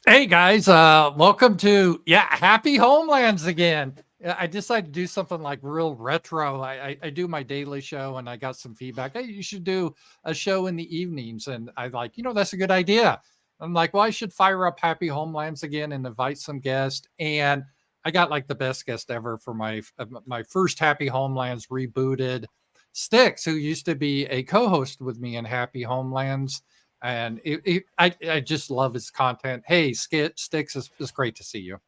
Hey guys, welcome to Happy Homelands again. I decided to do something like real retro. I do my daily show and I got some feedback. Hey, you should do a show in the evenings. And I like, that's a good idea. I'm like, well, I should fire up Happy Homelands again and invite some guests. And I got like the best guest ever for my first Happy Homelands rebooted. Styx, who used to be a co-host with me in Happy Homelands, and I just love his content. Hey, Styx, it's great to see you.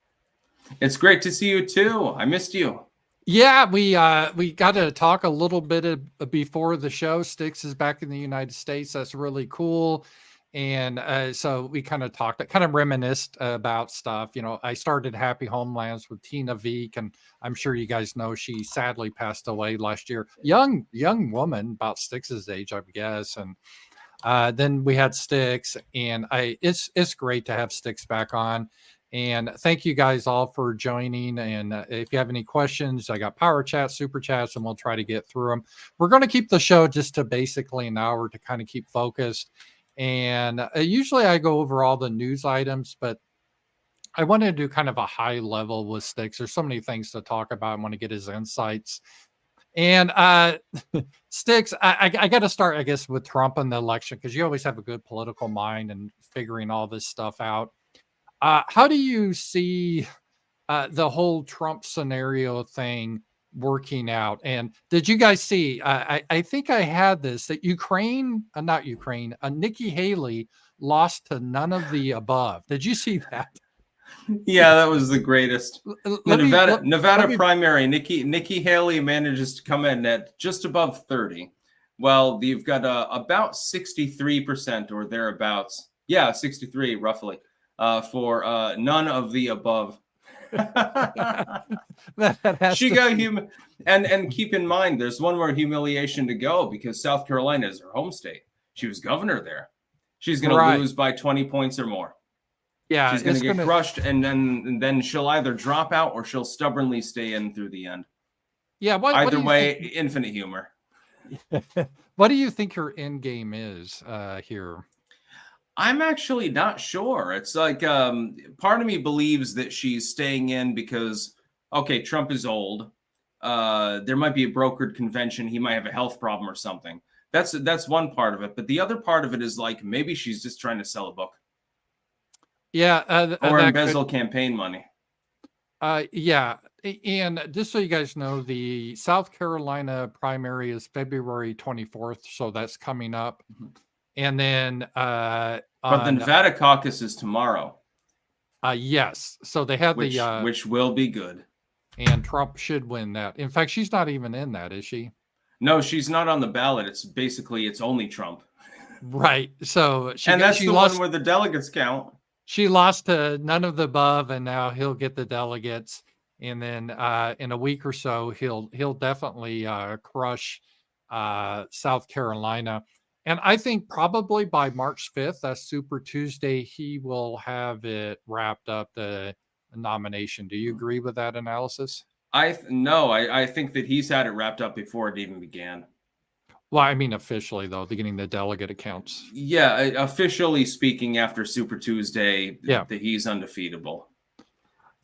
It's great to see you too. I missed you. Yeah, we got to talk a little bit before the show. Styx is back in the United States. That's really cool. And so we kind of talked, kind of reminisced about stuff. I started Happy Homelands with Tina Veek, and I'm sure you guys know she sadly passed away last year. Young woman, about Styx's age, I guess. And then we had Styx, and it's great to have Styx back on. And thank you guys all for joining. And if you have any questions, I got power chats, super chats, and we'll try to get through them. We're going to keep the show just to basically an hour to kind of keep focused. And usually I go over all the news items, but I wanted to do kind of a high level with Styx. There's so many things to talk about. I want to get his insights. And Styx, I got to start, I guess, with Trump and the election, because you always have a good political mind and figuring all this stuff out. How do you see the whole Trump scenario thing working out? And did you guys see? I think I had this that not Ukraine, Nikki Haley lost to none of the above. Did you see that? Yeah, that was the greatest. Let me, Nevada primary, Nikki Haley manages to come in at just above 30. Well, you've got about 63% or thereabouts. Yeah, 63 roughly for none of the above. She got human, and keep in mind, there's one more humiliation to go, because South Carolina is her home state. She was governor there. She's going to lose by 20 points or more. Yeah, she's going to get crushed, and then she'll either drop out or she'll stubbornly stay in through the end. Yeah, either way, infinite humor. What do you think her end game is here? I'm actually not sure. It's like part of me believes that she's staying in because, okay, Trump is old. There might be a brokered convention. He might have a health problem or something. That's one part of it. But the other part of it is like maybe she's just trying to sell a book. Yeah. Or embezzle campaign money. Yeah. And just so you guys know, the South Carolina primary is February 24th. So that's coming up. And then but the Nevada caucus is tomorrow. Yes. So they have which will be good. And Trump should win that. In fact, she's not even in that, is she? No, she's not on the ballot. It's only Trump. Right. So that's the one where the delegates count. She lost to none of the above, and now he'll get the delegates. And then in a week or so, he'll definitely crush South Carolina. And I think probably by March 5th, that's Super Tuesday, he will have it wrapped up, the nomination. Do you agree with that analysis? I think that he's had it wrapped up before it even began. Well, I mean, officially, though, getting the delegate accounts. Yeah, officially speaking, after Super Tuesday, that he's undefeatable.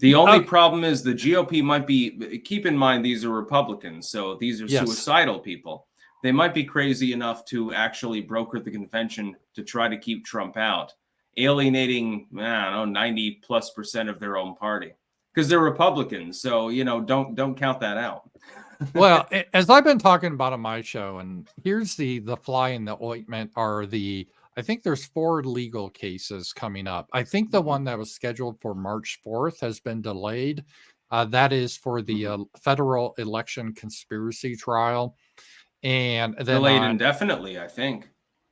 The only problem is the GOP might be, keep in mind, these are Republicans, so these are suicidal people. They might be crazy enough to actually broker the convention to try to keep Trump out, alienating, 90+% of their own party. Because they're Republicans, so, don't count that out. Well, as I've been talking about on my show, and here's the fly in the ointment are I think there's 4 legal cases coming up. I think the one that was scheduled for March 4th has been delayed. That is for the federal election conspiracy trial. And then delayed indefinitely, I think.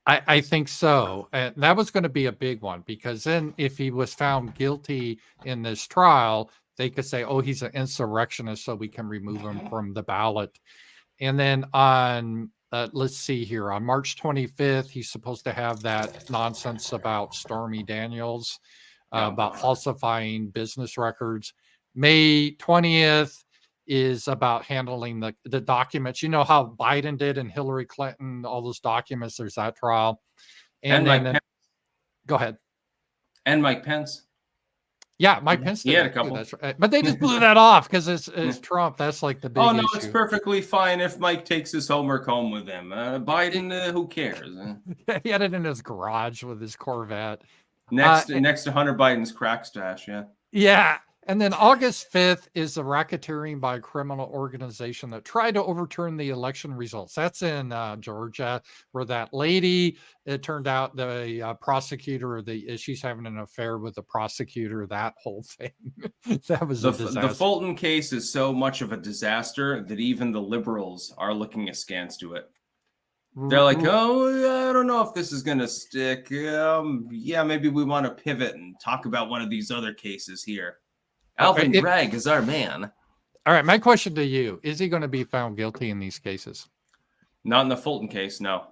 I think so. And that was going to be a big one, because then if he was found guilty in this trial, they could say, oh, he's an insurrectionist, so we can remove him from the ballot. And then on, let's see here, on March 25th, he's supposed to have that nonsense about Stormy Daniels, about falsifying business records. May 20th is about handling the documents. You know how Biden did and Hillary Clinton, all those documents, there's that trial. And then, go ahead. And Mike Pence. Yeah, Mike Pence did. He had a couple. That's right. But they just blew that off because it's Trump. That's like the big issue. It's perfectly fine if Mike takes his homework home with him. Biden, who cares? He had it in his garage with his Corvette. Next to Hunter Biden's crack stash, yeah. Yeah. And then August 5th is the racketeering by a criminal organization that tried to overturn the election results. That's in Georgia, where that lady, it turned out the prosecutor, she's having an affair with the prosecutor, that whole thing. That was a disaster. The Fulton case is so much of a disaster that even the liberals are looking askance to it. They're like, oh, I don't know if this is going to stick. Yeah, maybe we want to pivot and talk about one of these other cases here. Alvin Bragg is our man. All right, my question to you, is he going to be found guilty in these cases? Not in the Fulton case, no.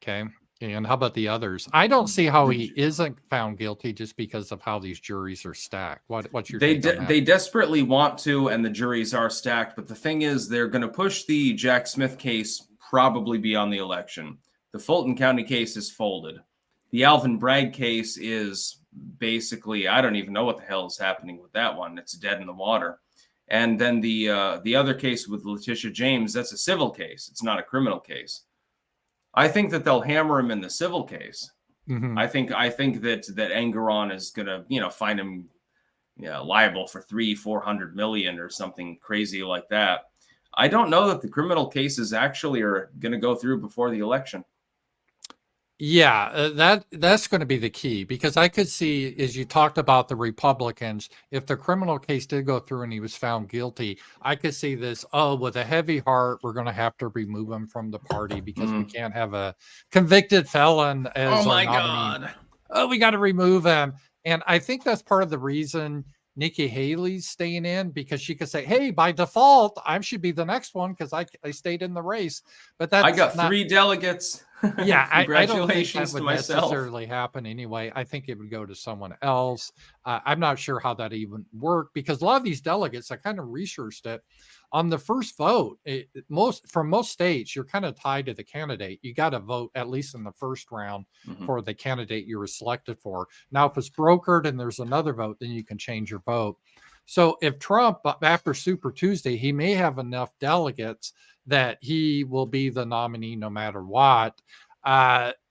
Okay, and how about the others? I don't see how he isn't found guilty just because of how these juries are stacked. What's your take on that? They desperately want to, and the juries are stacked, but the thing is, they're going to push the Jack Smith case probably beyond the election. The Fulton County case is folded. The Alvin Bragg case is basically, I don't even know what the hell is happening with that one. It's dead in the water. And then the other case with Letitia James, that's a civil case. It's not a criminal case. I think that they'll hammer him in the civil case. Mm-hmm. I think that Engoron is gonna, find him liable for $300-400 million or something crazy like that. I don't know that the criminal cases actually are going to go through before the election. Yeah, that's going to be the key, because I could see, as you talked about the Republicans, if the criminal case did go through and he was found guilty, I could see this, with a heavy heart, we're going to have to remove him from the party because we can't have a convicted felon as our nominee. God. Oh, we got to remove him. And I think that's part of the reason Nikki Haley's staying in, because she could say, hey, by default, I should be the next one because I stayed in the race. But that's I got 3 delegates. Yeah, I don't think that would necessarily happen anyway. I think it would go to someone else. I'm not sure how that even worked, because a lot of these delegates, I kind of researched it. On the first vote, most states, you're kind of tied to the candidate. You got to vote at least in the first round for the candidate you were selected for. Now, if it's brokered and there's another vote, then you can change your vote. So if Trump, after Super Tuesday, he may have enough delegates that he will be the nominee no matter what.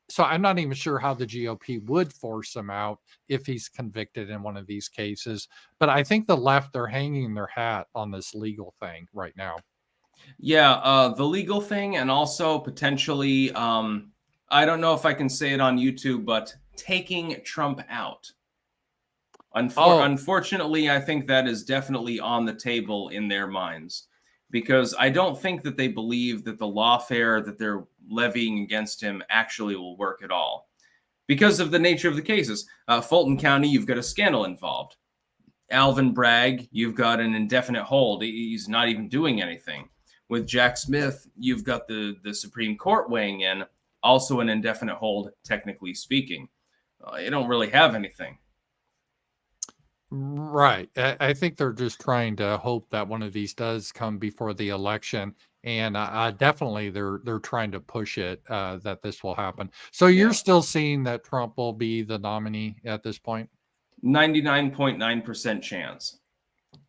So I'm not even sure how the GOP would force him out if he's convicted in one of these cases. But I think the left are hanging their hat on this legal thing right now. Yeah, the legal thing, and also potentially, I don't know if I can say it on YouTube, but taking Trump out. Unfortunately, I think that is definitely on the table in their minds, because I don't think that they believe that the lawfare that they're levying against him actually will work at all, because of the nature of the cases. Fulton County, you've got a scandal involved. Alvin Bragg, you've got an indefinite hold. He's not even doing anything. With Jack Smith, you've got the Supreme Court weighing in, also an indefinite hold, technically speaking. You don't really have anything. Right. I think they're just trying to hope that one of these does come before the election. And definitely they're trying to push it that this will happen. So you're still seeing that Trump will be the nominee at this point? 99.9% chance.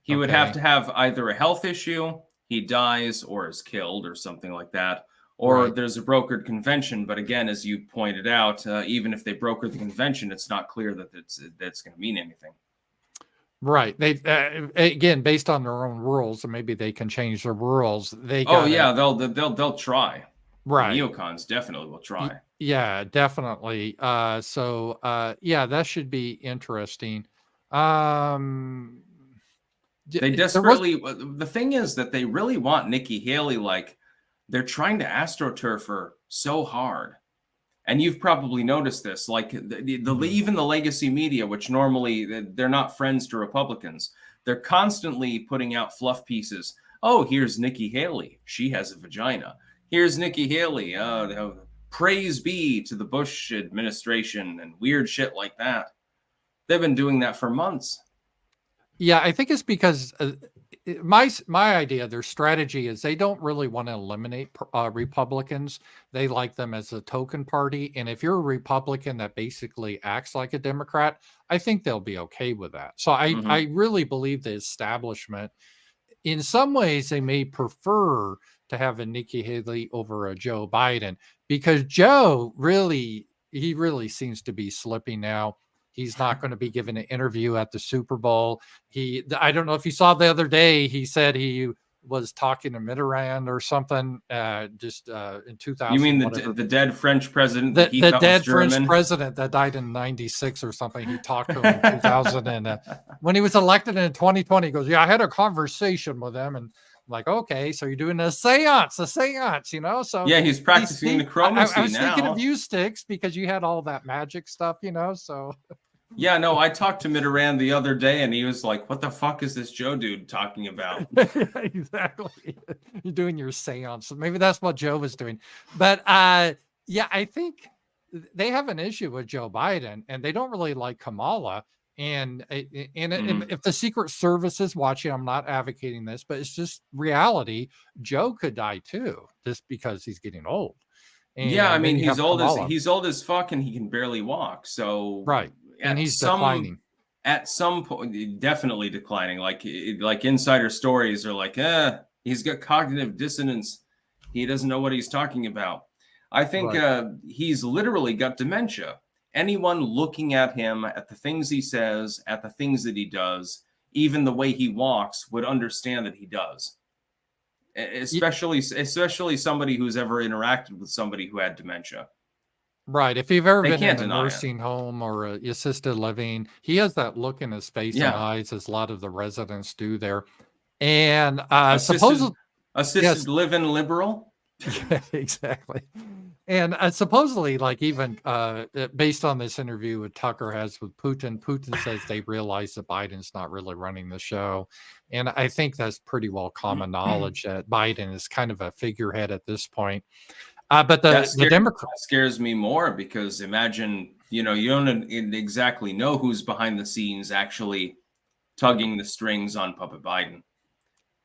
He would have to have either a health issue, he dies or is killed or something like that, or there's a brokered convention. But again, as you pointed out, even if they broker the convention, it's not clear that that's going to mean anything. Right. They again, based on their own rules, and maybe they can change their rules. They'll try. Right. The neocons definitely will try. Yeah, definitely. So that should be interesting. They desperately. The thing is that they really want Nikki Haley. Like, they're trying to astroturf her so hard. And you've probably noticed this, like even the legacy media, which normally they're not friends to Republicans. They're constantly putting out fluff pieces. Oh, here's Nikki Haley. She has a vagina. Here's Nikki Haley. Praise be to the Bush administration and weird shit like that. They've been doing that for months. Yeah, I think it's because my idea, their strategy is they don't really want to eliminate Republicans. They like them as a token party. And if you're a Republican that basically acts like a Democrat, I think they'll be okay with that. So I really believe the establishment, in some ways, they may prefer to have a Nikki Haley over a Joe Biden, because Joe really seems to be slipping now. He's not going to be giving an interview at the Super Bowl. I don't know if you saw the other day, he said he was talking to Mitterrand or something, in 2000. You mean the dead French president? The dead French president that died in 96 or something. He talked to him in 2000. And when he was elected in 2020, he goes, yeah, I had a conversation with him. And I'm like, okay, so you're doing a seance, you know? So yeah, he's practicing necromancy now. I was thinking of you, Styx, because you had all that magic stuff, you know, so... Yeah, no, I talked to Mitterrand the other day, and he was like, what the fuck is this Joe dude talking about? Exactly. You're doing your seance. So maybe that's what Joe was doing. But yeah, I think they have an issue with Joe Biden, and they don't really like Kamala. And if the Secret Service is watching, I'm not advocating this, but it's just reality. Joe could die too, just because he's getting old. And yeah, I mean, he's old as fuck, and he can barely walk. So right. And he's declining. At some point, definitely declining. Like insider stories are like, he's got cognitive dissonance. He doesn't know what he's talking about. I think he's literally got dementia. Anyone looking at him, at the things he says, at the things that he does, even the way he walks, would understand that he does. Especially somebody who's ever interacted with somebody who had dementia. Right. If you've ever been in a nursing home or assisted living, he has that look in his face and eyes, as a lot of the residents do there. And assisted living liberal. Yeah, exactly. And supposedly, like, even based on this interview with Tucker has with Putin says they realize that Biden's not really running the show. And I think that's pretty well common knowledge that Biden is kind of a figurehead at this point. But the Democrat scares me more, because imagine, you don't exactly know who's behind the scenes actually tugging the strings on Puppet Biden.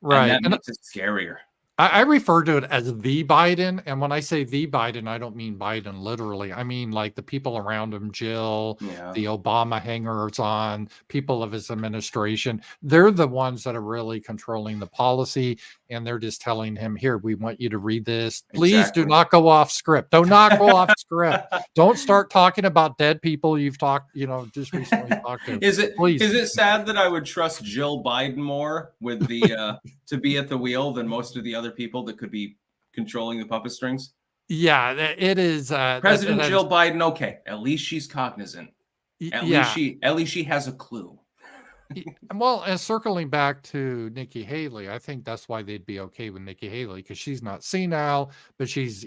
Right. And that makes it scarier. I refer to it as the Biden. And when I say the Biden, I don't mean Biden literally. I mean, like, the people around him, Jill, the Obama hangers on, people of his administration. They're the ones that are really controlling the policy. And they're just telling him, here, we want you to read this. Please do not go off script. Do not go off script. Don't start talking about dead people you've just recently talked to. Is it sad that I would trust Jill Biden more with the to be at the wheel than most of the other people that could be controlling the puppet strings? Yeah, it is. President Jill Biden, okay, at least she's cognizant. At least she has a clue. Well, and circling back to Nikki Haley, I think that's why they'd be okay with Nikki Haley, because she's not senile, but she's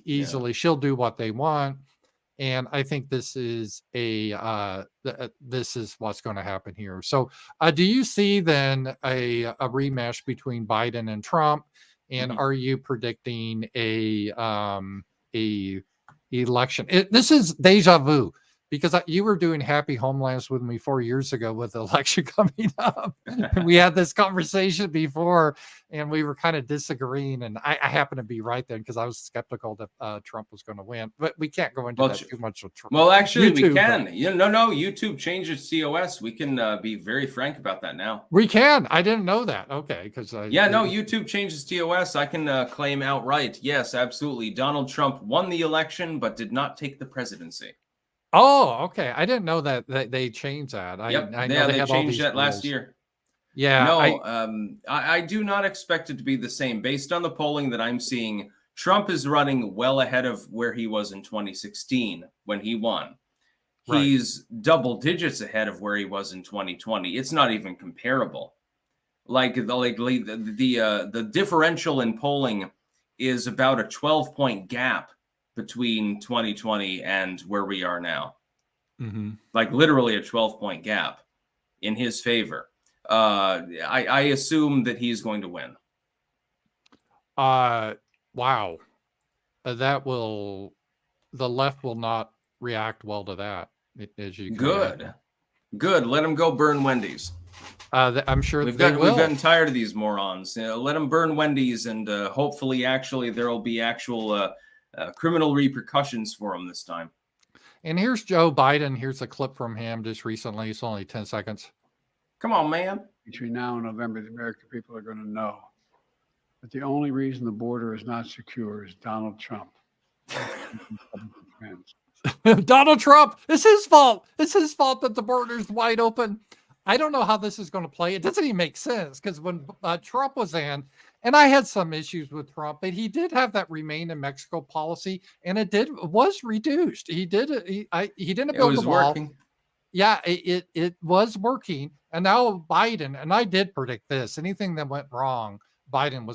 she'll do what they want. And I think this is this is what's going to happen here. So do you see then a rematch between Biden and Trump? And are you predicting a election? This is deja vu, because you were doing Happy Homelands with me 4 years ago with the election coming up. We had this conversation before, and we were kind of disagreeing. And I happened to be right then, because I was skeptical that Trump was going to win. But we can't go into that too much with Trump. Well, actually, YouTube, we can. YouTube changed its COS. We can be very frank about that now. We can. I didn't know that. Okay, because YouTube changed its TOS. I can claim outright, yes, absolutely. Donald Trump won the election, but did not take the presidency. Oh, okay. I didn't know that they changed that. I know they changed that last year. Yeah. No, I do not expect it to be the same. Based on the polling that I'm seeing, Trump is running well ahead of where he was in 2016 when he won. Right. He's double digits ahead of where he was in 2020. It's not even comparable. The differential in polling is about a 12-point gap between 2020 and where we are now. Like literally a 12-point gap in his favor. I assume that he's going to win. Wow. The left will not react well to that. Good. Let him go burn Wendy's. I'm sure we've they will. We've gotten tired of these morons. Let them burn Wendy's, and hopefully, actually, there will be actual criminal repercussions for them this time. And here's Joe Biden. Here's a clip from him just recently. It's only 10 seconds. Come on, man. Between now and November, the American people are going to know that the only reason the border is not secure is Donald Trump. Donald Trump. It's his fault. It's his fault that the border's wide open. I don't know how this is going to play. It doesn't even make sense because when Trump was in, and I had some issues with Trump, but he did have that remain in Mexico policy, and was reduced. He didn't build the wall. Working. Yeah, it was working. And now Biden, and I did predict this. Anything that went wrong, Biden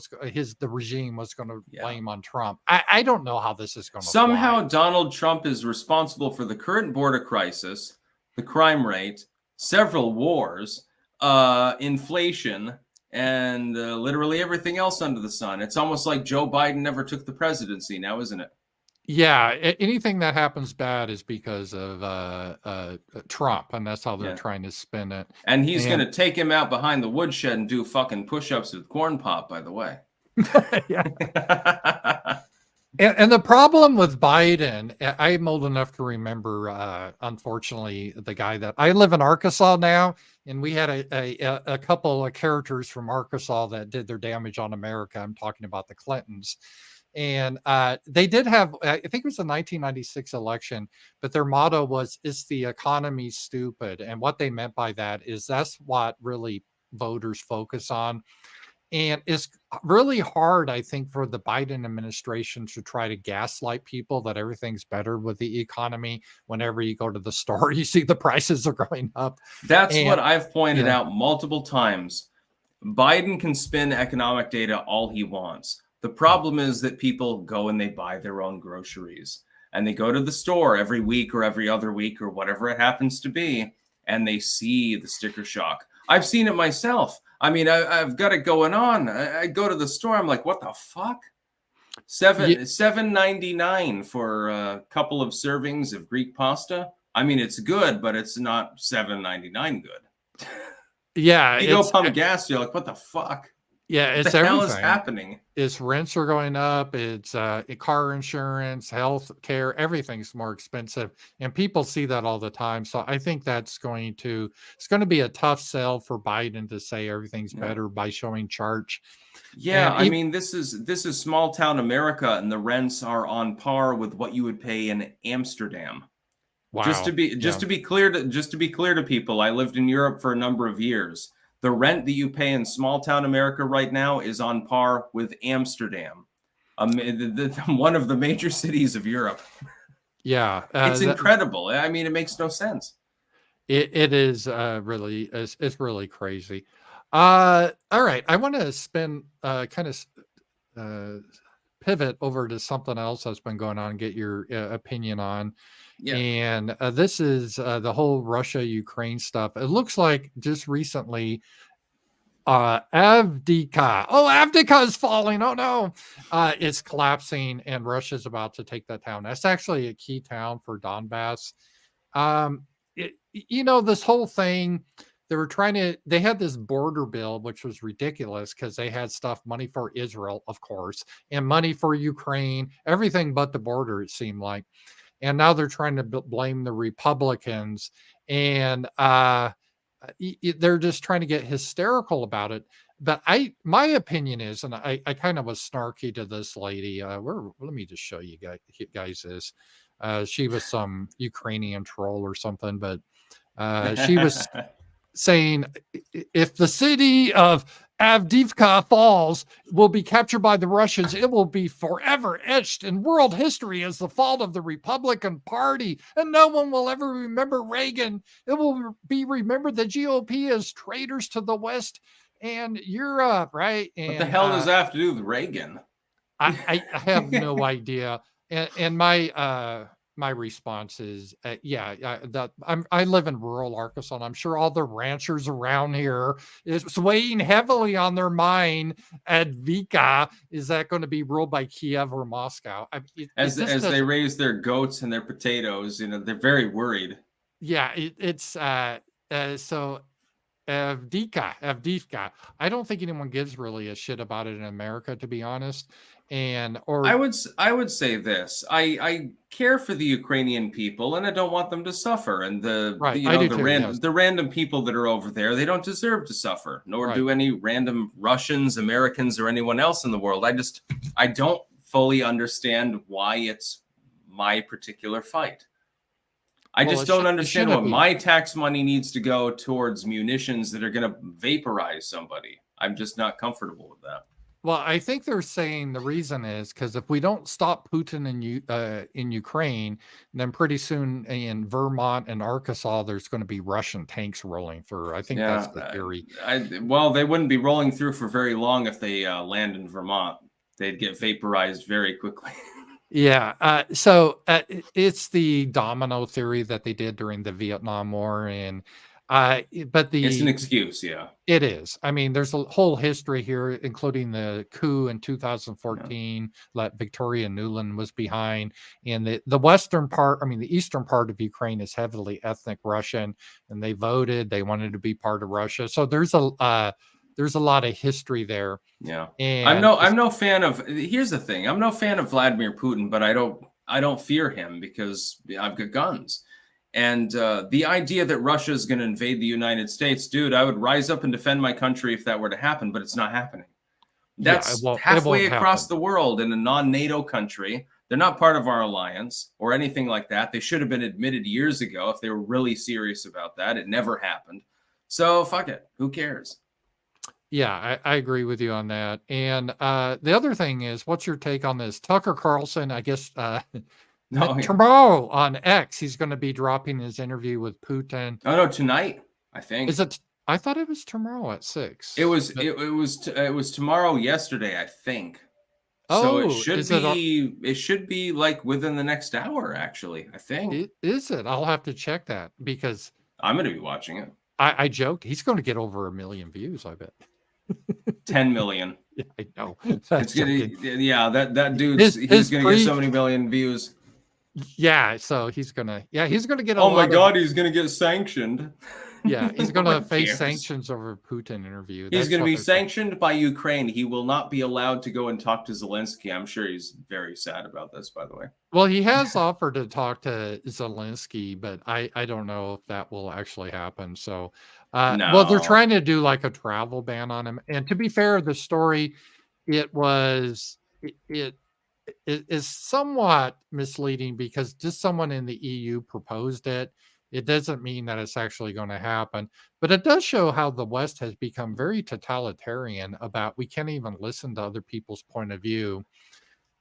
the regime was going to blame on Trump. I don't know how this is going to somehow fly. Donald Trump is responsible for the current border crisis, the crime rate, several wars, inflation, and literally everything else under the sun. It's almost like Joe Biden never took the presidency now, isn't it? Yeah, anything that happens bad is because of Trump, and that's how they're trying to spin it. And he's going to take him out behind the woodshed and do fucking push-ups with corn pop, by the way. And the problem with Biden, I'm old enough to remember, unfortunately, the guy that I live in Arkansas now, and we had a couple of characters from Arkansas that did their damage on America. I'm talking about the Clintons. And they did have, I think it was the 1996 election, but their motto was, "Is the economy stupid?" And what they meant by that is that's what really voters focus on. And it's really hard, I think, for the Biden administration to try to gaslight people that everything's better with the economy. Whenever you go to the store, you see the prices are going up. That's what I've pointed out multiple times. Biden can spin economic data all he wants. The problem is that people go and they buy their own groceries, and they go to the store every week or every other week or whatever it happens to be, and they see the sticker shock. I've seen it myself. I mean, I've got it going on. I go to the store. I'm like, what the fuck? $7.99 for a couple of servings of Greek pasta. I mean, it's good, but it's not $7.99 good. Yeah, you go pump gas. You're like, what the fuck? Yeah, it's what the everything. hell is happening? It's rents are going up. It's car insurance, health care, everything's more expensive, and people see that all the time. So I think it's going to be a tough sell for Biden to say everything's better by showing charts. Yeah, I mean, this is small town America, and the rents are on par with what you would pay in Amsterdam. Wow. Just to be clear to people, I lived in Europe for a number of years. The rent that you pay in small town America right now is on par with Amsterdam, one of the major cities of Europe. Yeah. It's incredible. I mean, it makes no sense. It is really, it's really crazy. All right. I want to spin pivot over to something else that's been going on, get your opinion on. Yeah. And this is the whole Russia-Ukraine stuff. It looks like just recently Avdiivka is falling. Oh no, it's collapsing, and Russia's about to take that town. That's actually a key town for Donbass. This whole thing, they had this border bill, which was ridiculous because they had money for Israel, of course, and money for Ukraine, everything but the border, it seemed like. And now they're trying to blame the Republicans, and they're just trying to get hysterical about it. But my opinion is, and I kind of was snarky to this lady. Let me just show you guys this. She was some Ukrainian troll or something, but she was saying if the city of Avdiivka falls, will be captured by the Russians, it will be forever etched in world history as the fault of the Republican Party, and no one will ever remember Reagan. It will be remembered the GOP as traitors to the West and Europe, right? And, what the hell does that have to do with Reagan? I have no idea. And my response is, I live in rural Arkansas, and I'm sure all the ranchers around here is weighing heavily on their mind. Avdiivka, is that going to be ruled by Kiev or Moscow? As they raise their goats and their potatoes, they're very worried. Yeah, so Avdiivka. I don't think anyone gives really a shit about it in America, to be honest. And I would say this: I care for the Ukrainian people, and I don't want them to suffer. And the random people that are over there, they don't deserve to suffer, nor do any random Russians, Americans, or anyone else in the world. I don't fully understand why it's my particular fight. I just don't understand why my tax money needs to go towards munitions that are going to vaporize somebody. I'm just not comfortable with that. Well, I think they're saying the reason is because if we don't stop Putin in Ukraine, then pretty soon in Vermont and Arkansas, there's going to be Russian tanks rolling through. I think that's the theory. Well, they wouldn't be rolling through for very long if they land in Vermont. They'd get vaporized very quickly. Yeah. So it's the domino theory that they did during the Vietnam War. And it's an excuse. Yeah, it is. I mean, there's a whole history here, including the coup in 2014 that Victoria Nuland was behind. And the western part, the eastern part of Ukraine is heavily ethnic Russian, and they voted. They wanted to be part of Russia. So there's a lot of history there. Yeah. And I'm no fan of, here's the thing. I'm no fan of Vladimir Putin, but I don't fear him because I've got guns. And the idea that Russia is going to invade the United States, dude, I would rise up and defend my country if that were to happen, but it's not happening. That's halfway across the world in a non-NATO country. They're not part of our alliance or anything like that. They should have been admitted years ago if they were really serious about that. It never happened. So fuck it. Who cares? Yeah, I agree with you on that. And the other thing is, what's your take on this? Tucker Carlson, I guess, tomorrow on X, he's going to be dropping his interview with Putin. Oh no, tonight, I think. Is it? I thought it was tomorrow at 6. It was tomorrow yesterday, I think. So it should be like within the next hour, actually, I think. Is it? I'll have to check that because I'm going to be watching it. I joked. He's going to get over 1 million views, I bet. 10 million. Yeah, I know. That dude's he's gonna get so many million views. Yeah, so he's gonna get. Oh my God, he's gonna get sanctioned. Yeah, he's gonna face sanctions over Putin interview. He's gonna be sanctioned by Ukraine. He will not be allowed to go and talk to Zelensky. I'm sure he's very sad about this, by the way. Well, he has offered to talk to Zelensky, but I don't know if that will actually happen. So. No. Well, they're trying to do like a travel ban on him. And to be fair, the story, it is somewhat misleading because just someone in the EU proposed it. It doesn't mean that it's actually going to happen, but it does show how the West has become very totalitarian about we can't even listen to other people's point of view.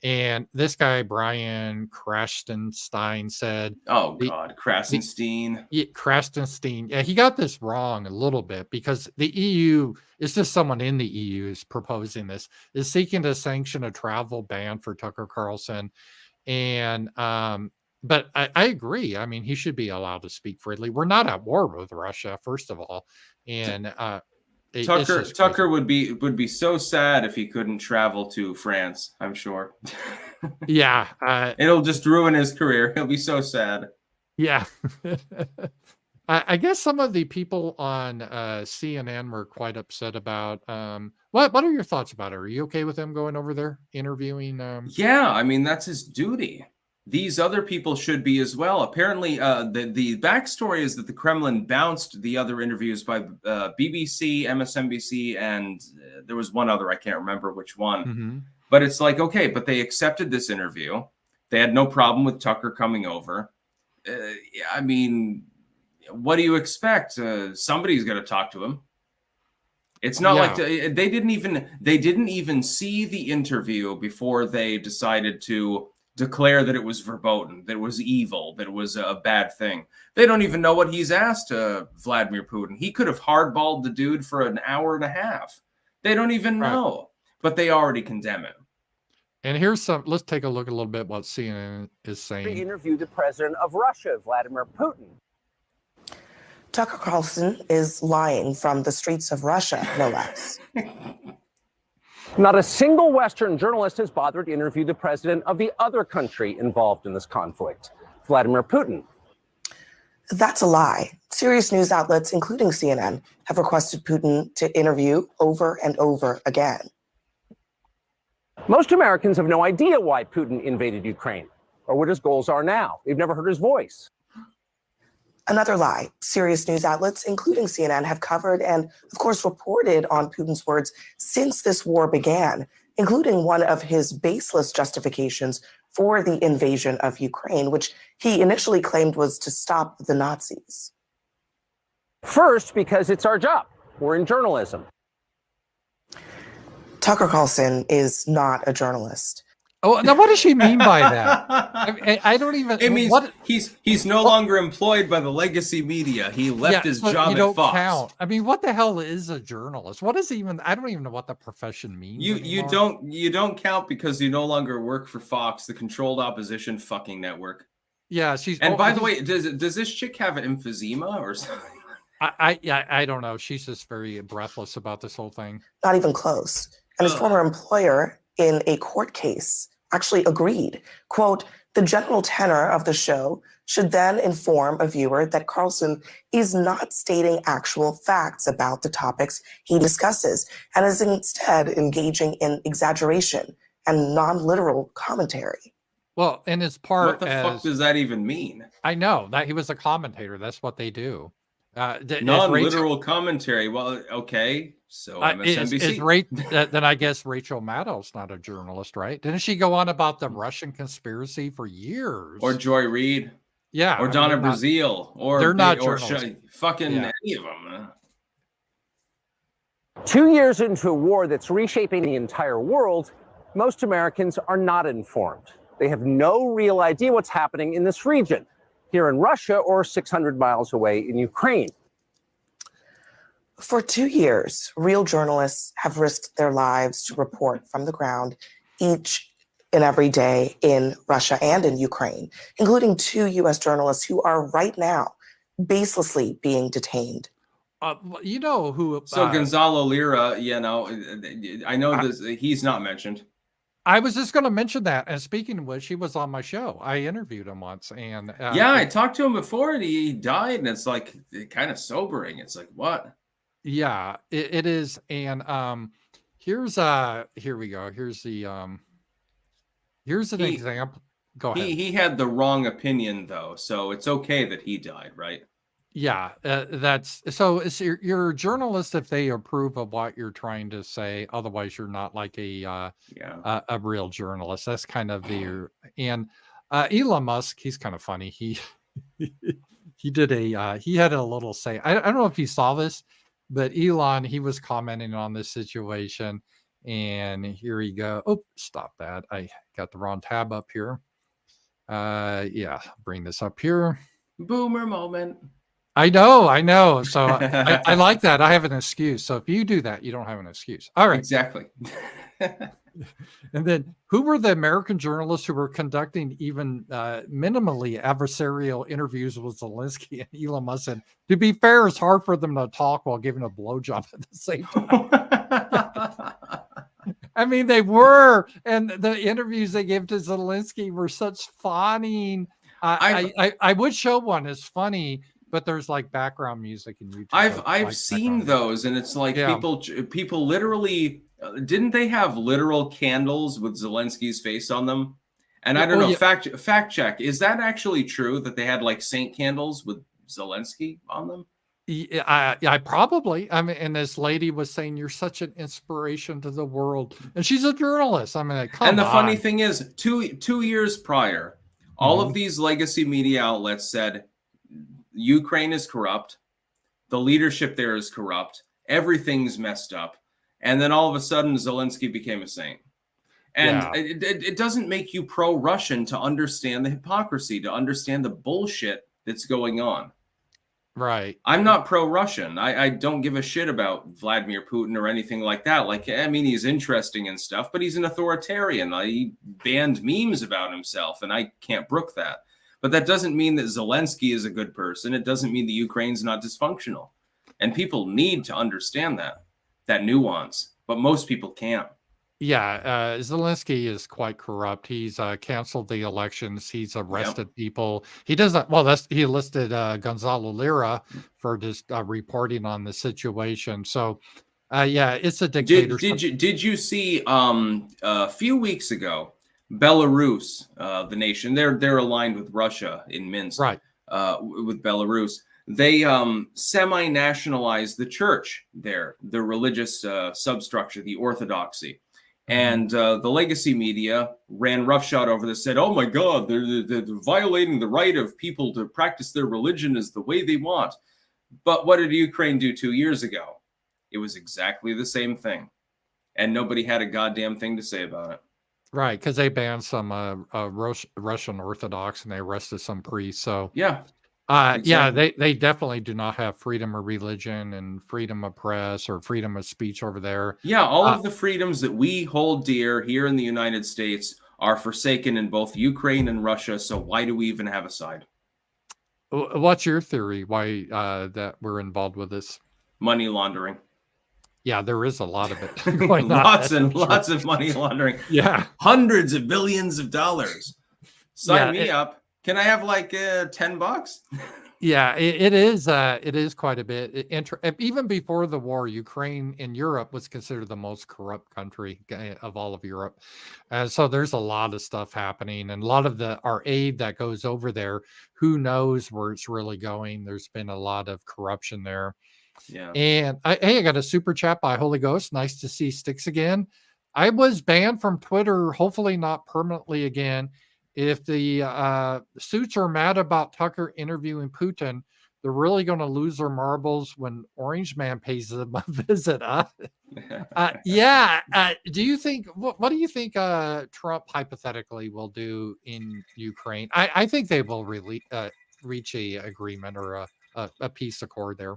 And this guy, Brian Krasenstein, said, "Oh God, Krasenstein." Krasenstein. Yeah, he got this wrong a little bit because the EU, it's just someone in the EU is proposing this, is seeking to sanction a travel ban for Tucker Carlson. And but I agree. I mean, he should be allowed to speak freely. We're not at war with Russia, first of all, and Tucker would be so sad if he couldn't travel to France, I'm sure. Yeah. It'll just ruin his career. He'll be so sad. Yeah. I guess some of the people on CNN were quite upset about what are your thoughts about it? Are you okay with him going over there interviewing? Yeah, I mean, that's his duty. These other people should be as well. Apparently, the backstory is that the Kremlin bounced the other interviews by BBC, MSNBC, and there was one other, I can't remember which one. Mm-hmm. But it's like, okay, but they accepted this interview. They had no problem with Tucker coming over. I mean, what do you expect? Somebody's got to talk to him. It's not like they didn't even see the interview before they decided to declare that it was verboten, that it was evil, that it was a bad thing. They don't even know what he's asked Vladimir Putin. He could have hardballed the dude for an hour and a half. They don't even know, but they already condemn him. And let's take a look a little bit what CNN is saying. They interviewed the president of Russia, Vladimir Putin. Tucker Carlson is lying from the streets of Russia, no less. Not a single Western journalist has bothered to interview the president of the other country involved in this conflict, Vladimir Putin. That's a lie. Serious news outlets, including CNN, have requested Putin to interview over and over again. Most Americans have no idea why Putin invaded Ukraine or what his goals are now. They've never heard his voice. Another lie. Serious news outlets, including CNN, have covered and, of course, reported on Putin's words since this war began, including one of his baseless justifications for the invasion of Ukraine, which he initially claimed was to stop the Nazis. First, because it's our job. We're in journalism. Tucker Carlson is not a journalist. Oh, now what does she mean by that? I don't even. It means what, he's no longer employed by the legacy media. He left his job you don't at Fox. Count. I mean, what the hell is a journalist? What is even? I don't even know what the profession means. You don't count because you no longer work for Fox, the controlled opposition fucking network. Yeah, she's. And by the way, does this chick have an emphysema or something? I don't know. She's just very breathless about this whole thing. Not even close. And his former employer in a court case actually agreed, quote, the general tenor of the show should then inform a viewer that Carlson is not stating actual facts about the topics he discusses and is instead engaging in exaggeration and non-literal commentary. Well, and his part what the fuck does that even mean? I know that he was a commentator. That's what they do. Non-literal commentary. Well, okay. So MSNBC. Then I guess Rachel Maddow's not a journalist, right? Didn't she go on about the Russian conspiracy for years? Or Joy Reid. Yeah. Or Donna Brazile. Or they're not journalists. Any of them. 2 years into a war that's reshaping the entire world, most Americans are not informed. They have no real idea what's happening in this region, here in Russia or 600 miles away in Ukraine. For 2 years, real journalists have risked their lives to report from the ground each and every day in Russia and in Ukraine, including 2 U.S. journalists who are right now baselessly being detained. You know who? So Gonzalo Lira, I know this. He's not mentioned. I was just going to mention that. And speaking of which, he was on my show. I interviewed him once, and I talked to him before, and he died. And it's like kind of sobering. It's like what? Yeah, it is. And here we go. Here's an example. Go ahead. He had the wrong opinion though, so it's okay that he died, right? Yeah, that's so. You're a journalist if they approve of what you're trying to say. Otherwise, you're not like a real journalist. That's kind of and Elon Musk. He's kind of funny. He did he had a little say. I don't know if you saw this, but Elon, he was commenting on this situation, and here you go. Oh, stop that! I got the wrong tab up here. Bring this up here. Boomer moment. I know. So I like that. I have an excuse. So if you do that, you don't have an excuse. All right. Exactly. And then who were the American journalists who were conducting even minimally adversarial interviews with Zelensky and Elon Musk? And to be fair, it's hard for them to talk while giving a blowjob at the same time. I mean, they were. And the interviews they gave to Zelensky were such fawning. I would show one. It's funny. But there's like background music in YouTube. I've seen those, and it's like people literally didn't they have literal candles with Zelensky's face on them? And I don't know. Fact check. Is that actually true that they had like saint candles with Zelensky on them? I probably. I mean, and this lady was saying you're such an inspiration to the world, and she's a journalist. I mean, like, come on. And the funny thing is, two years prior, all of these legacy media outlets said Ukraine is corrupt, the leadership there is corrupt, everything's messed up, and then all of a sudden Zelensky became a saint. And it doesn't make you pro-Russian to understand the hypocrisy, to understand the bullshit that's going on. Right. I'm not pro-Russian. I don't give a shit about Vladimir Putin or anything like that. Like, I mean, he's interesting and stuff, but he's an authoritarian. He banned memes about himself, and I can't brook that. But that doesn't mean that Zelensky is a good person. It doesn't mean that Ukraine's not dysfunctional. And people need to understand that nuance. But most people can't. Yeah, Zelensky is quite corrupt. He's canceled the elections. He's arrested people. He doesn't. Well, he listed Gonzalo Lira for just reporting on the situation. So, yeah, it's a dictatorship. Did you see a few weeks ago, Belarus, the nation, they're aligned with Russia in Minsk, Right? With Belarus. They semi-nationalized the church there, the religious substructure, the orthodoxy. And the legacy media ran roughshod over this, said, oh my God, they're violating the right of people to practice their religion as the way they want. But what did Ukraine do 2 years ago? It was exactly the same thing. And nobody had a goddamn thing to say about it. Right, because they banned some Russian Orthodox and they arrested some priests. So yeah. Exactly. Yeah, they definitely do not have freedom of religion and freedom of press or freedom of speech over there. Yeah, all of the freedoms that we hold dear here in the United States are forsaken in both Ukraine and Russia. So why do we even have a side? What's your theory why that we're involved with this? Money laundering. Yeah, there is a lot of it going on. Lots of money laundering. Yeah. Hundreds of billions of dollars. Sign me up. Can I have like $10? Yeah, it is quite a bit. Even before the war, Ukraine in Europe was considered the most corrupt country of all of Europe. So there's a lot of stuff happening, and a lot of our aid that goes over there, who knows where it's really going. There's been a lot of corruption there. Yeah. And I got a super chat by Holy Ghost. Nice to see Styx again. I was banned from Twitter, hopefully not permanently again. If the suits are mad about Tucker interviewing Putin, they're really going to lose their marbles when Orange Man pays them a visit. Yeah. Do you think, what do you think Trump hypothetically will do in Ukraine? I think they will really reach a agreement or a peace accord there.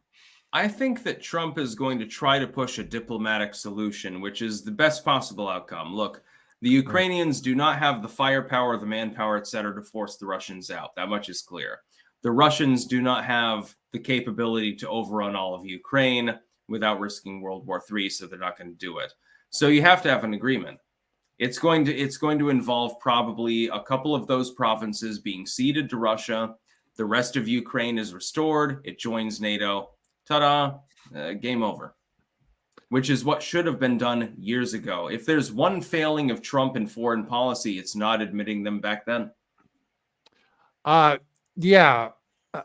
I think that Trump is going to try to push a diplomatic solution, which is the best possible outcome. Look, the Ukrainians do not have the firepower, the manpower, etc., to force the Russians out. That much is clear. The Russians do not have the capability to overrun all of Ukraine without risking World War III, so they're not going to do it. So you have to have an agreement. It's going to involve probably a couple of those provinces being ceded to Russia. The rest of Ukraine is restored. It joins NATO. Ta-da! Game over. Which is what should have been done years ago. If there's one failing of Trump in foreign policy, it's not admitting them back then. Yeah.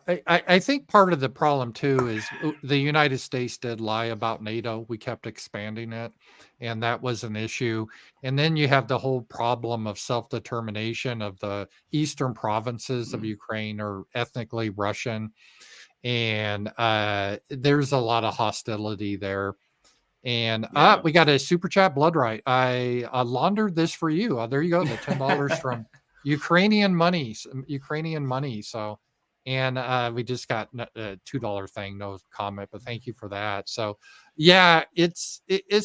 I think part of the problem too is the United States did lie about NATO. We kept expanding it, and that was an issue. And then you have the whole problem of self-determination of the eastern provinces of Ukraine are ethnically Russian, and there's a lot of hostility there. And we got a super chat, Blood Right. I laundered this for you. There you go, the $10 from Ukrainian money. So, and we just got a $2 thing, no comment, but thank you for that. So, yeah, it's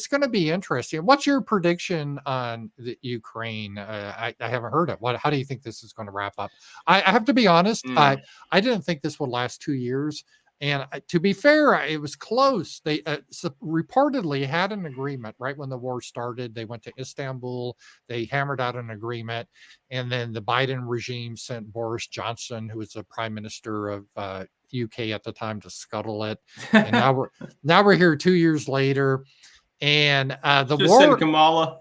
going to be interesting. What's your prediction on the Ukraine? I haven't heard it. How do you think this is going to wrap up? I have to be honest. I didn't think this would last 2 years. And to be fair, it was close. They reportedly had an agreement right when the war started. They went to Istanbul. They hammered out an agreement. And then the Biden regime sent Boris Johnson, who was the prime minister of UK at the time, to scuttle it. And now we're here 2 years later. And the just war. Send Kamala.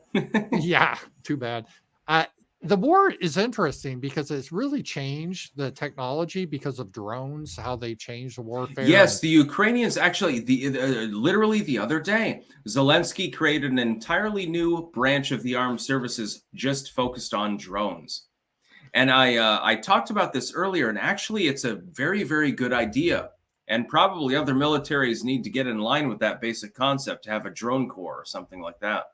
Yeah, too bad. The war is interesting because it's really changed the technology because of drones, how they changed the warfare. Yes, the Ukrainians actually, literally the other day, Zelensky created an entirely new branch of the armed services just focused on drones. And I talked about this earlier, and actually it's a very, very good idea. And probably other militaries need to get in line with that basic concept to have a drone corps or something like that.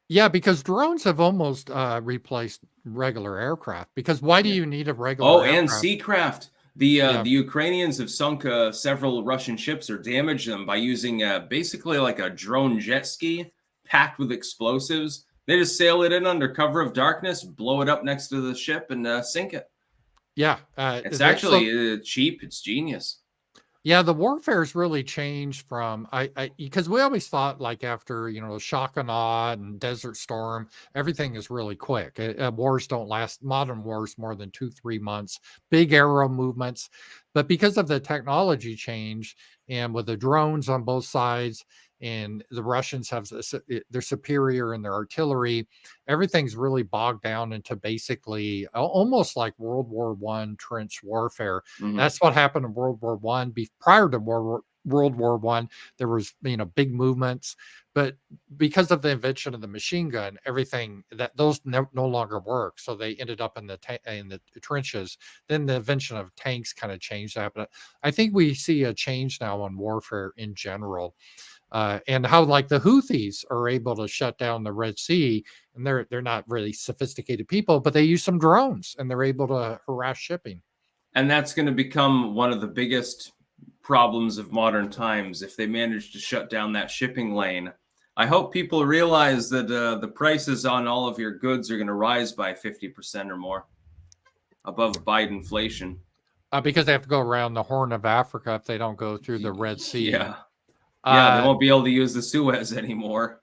Yeah, because drones have almost replaced regular aircraft. Because why do you need a regular aircraft? And seacraft. The Ukrainians have sunk several Russian ships or damaged them by using basically like a drone jet ski packed with explosives. They just sail it in under cover of darkness, blow it up next to the ship, and sink it. Yeah. It's actually cheap. It's genius. Yeah, the warfare's really changed from because we always thought like after, shock and awe and Desert Storm, everything is really quick. Wars don't last, modern wars more than 2-3 months, big aero movements. But because of the technology change and with the drones on both sides, and the Russians have they're superior in their artillery, everything's really bogged down into basically almost like World War I trench warfare. That's what happened in World War I. Prior to World War I, there was big movements, but because of the invention of the machine gun, everything those no longer work. So they ended up in the trenches. Then the invention of tanks kind of changed that. But I think we see a change now on warfare in general. And how like the Houthis are able to shut down the Red Sea, and they're not really sophisticated people, but they use some drones and they're able to harass shipping. And that's going to become one of the biggest problems of modern times if they manage to shut down that shipping lane. I hope people realize that the prices on all of your goods are going to rise by 50% or more above Biden inflation. Because they have to go around the Horn of Africa if they don't go through the Red Sea. Yeah. They won't be able to use the Suez anymore.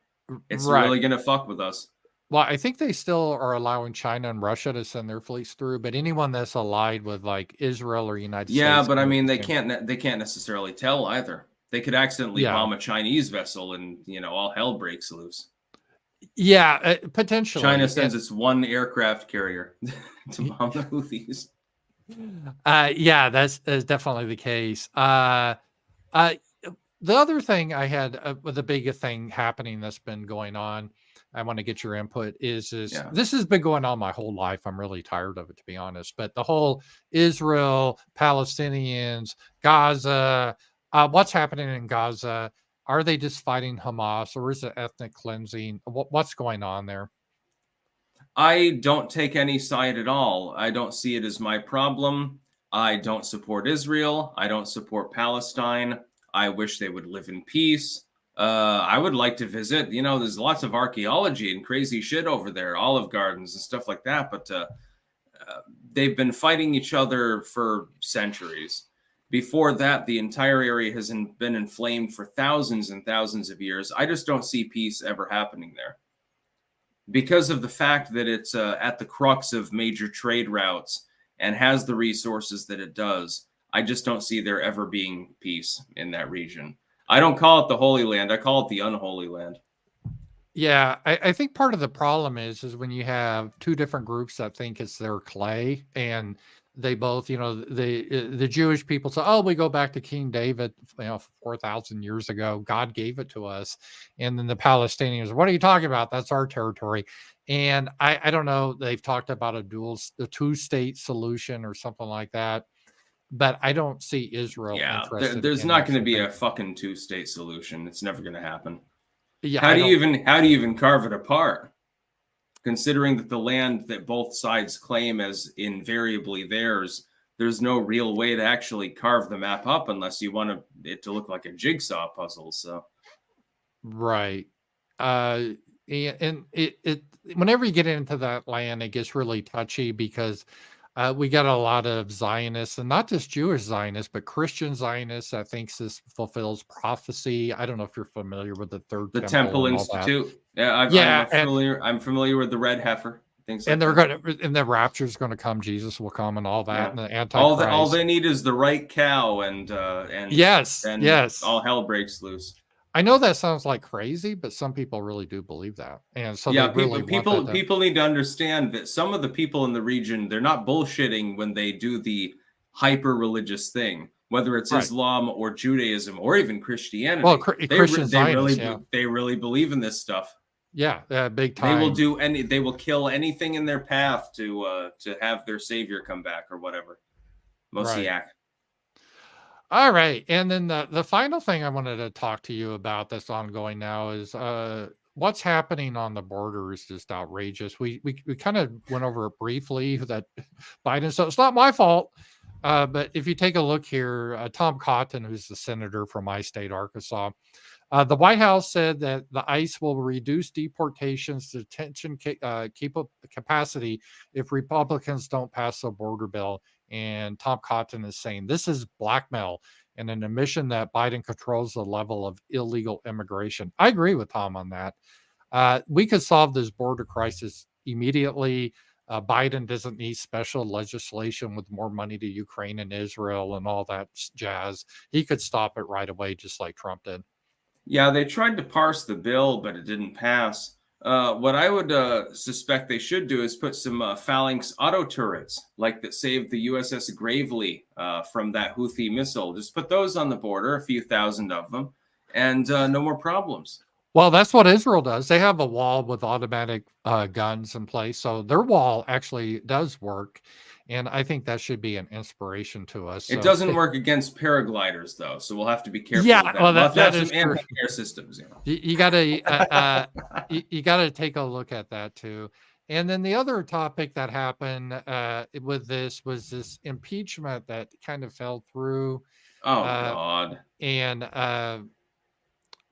It's really going to fuck with us. Well, I think they still are allowing China and Russia to send their fleets through, but anyone that's allied with like Israel or United States. Yeah, but I mean, they can't necessarily tell either. They could accidentally bomb a Chinese vessel and, all hell breaks loose. Yeah, potentially. China sends its one aircraft carrier to bomb the Houthis. Yeah, that's definitely the case. The other thing I had, the biggest thing happening that's been going on, I want to get your input, is this has been going on my whole life. I'm really tired of it, to be honest. But the whole Israel, Palestinians, Gaza, what's happening in Gaza? Are they just fighting Hamas, or is it ethnic cleansing? What's going on there? I don't take any side at all. I don't see it as my problem. I don't support Israel. I don't support Palestine. I wish they would live in peace. I would like to visit. There's lots of archaeology and crazy shit over there, olive gardens and stuff like that. But they've been fighting each other for centuries. Before that, the entire area has been inflamed for thousands and thousands of years. I just don't see peace ever happening there because of the fact that it's at the crux of major trade routes and has the resources that it does. I just don't see there ever being peace in that region. I don't call it the Holy Land. I call it the unholy land. Yeah, I think part of the problem is when you have two different groups that think it's their clay, and they both, the Jewish people say, "Oh, we go back to King David, 4,000 years ago. God gave it to us." And then the Palestinians, "What are you talking about? That's our territory." And I don't know. They've talked about a two-state solution or something like that. But I don't see Israel interested. There's not going to be a fucking two-state solution. It's never going to happen. Yeah. How do you even carve it apart? Considering that the land that both sides claim as invariably theirs, there's no real way to actually carve the map up unless you want it to look like a jigsaw puzzle. So, right. And it whenever you get into that land, it gets really touchy because we got a lot of Zionists, and not just Jewish Zionists, but Christian Zionists that thinks this fulfills prophecy. I don't know if you're familiar with the Temple Institute. I'm familiar with the red heifer. Things and the rapture is going to come. Jesus will come, and all that. Yeah. And the Antichrist. All they need is the right cow, and yes, all hell breaks loose. I know that sounds like crazy, but some people really do believe that. And so people need to understand that some of the people in the region, they're not bullshitting when they do the hyper religious thing, whether it's Islam or Judaism or even Christianity. Well, they really believe in this stuff. Yeah, big time. They will kill anything in their path to have their savior come back or whatever. Mosiah. Right. All right. And then the final thing I wanted to talk to you about that's ongoing now is what's happening on the border is just outrageous. We kind of went over it briefly that Biden, so it's not my fault. But if you take a look here, Tom Cotton, who's the senator from my state, Arkansas, the White House said that the ICE will reduce deportations to detention capacity if Republicans don't pass the border bill. And Tom Cotton is saying this is blackmail. and an admission that Biden controls the level of illegal immigration. I agree with Tom on that. We could solve this border crisis immediately. Biden doesn't need special legislation with more money to Ukraine and Israel and all that jazz. He could stop it right away, just like Trump did. Yeah, they tried to parse the bill, but it didn't pass. What I would suspect they should do is put some phalanx auto turrets, like that saved the USS Gravely from that Houthi missile. Just put those on the border, a few thousand of them, and no more problems. Well, that's what Israel does. They have a wall with automatic guns in place. So their wall actually does work. And I think that should be an inspiration to us. It doesn't work against paragliders, though. So we'll have to be careful. Yeah, with that. well, We'll have to that have is some true. anti-air systems. You gotta you gotta take a look at that too. And then the other topic that happened with this was this impeachment that kind of fell through. Oh God! And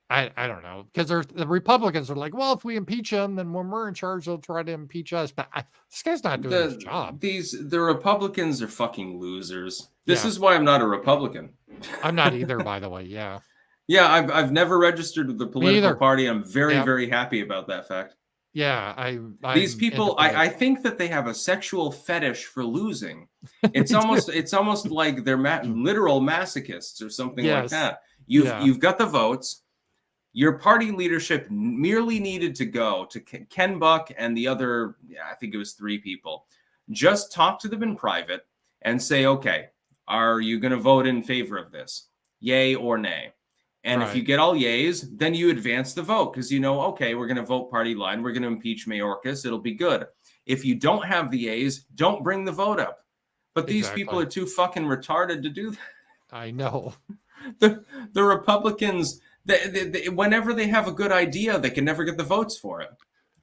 I don't know, because the Republicans are like, well, if we impeach him, then when we're in charge, they'll try to impeach us. But this guy's not doing his job. The Republicans are fucking losers. This is why I'm not a Republican. I'm not either, by the way. Yeah. Yeah, I've never registered with the political party. I'm very, very happy about that fact. Yeah, these people, I think that they have a sexual fetish for losing. It's almost like they're literal masochists or something like that. You've got the votes. Your party leadership merely needed to go to Ken Buck and the other, I think it was 3 people. Just talk to them in private and say, okay, are you going to vote in favor of this? Yay or nay? And if you get all yays, then you advance the vote because you know, okay, we're going to vote party line. We're going to impeach Mayorkas. It'll be good. If you don't have the yays, don't bring the vote up. But these people are too fucking retarded to do that. I know. The Republicans... whenever they have a good idea, they can never get the votes for it.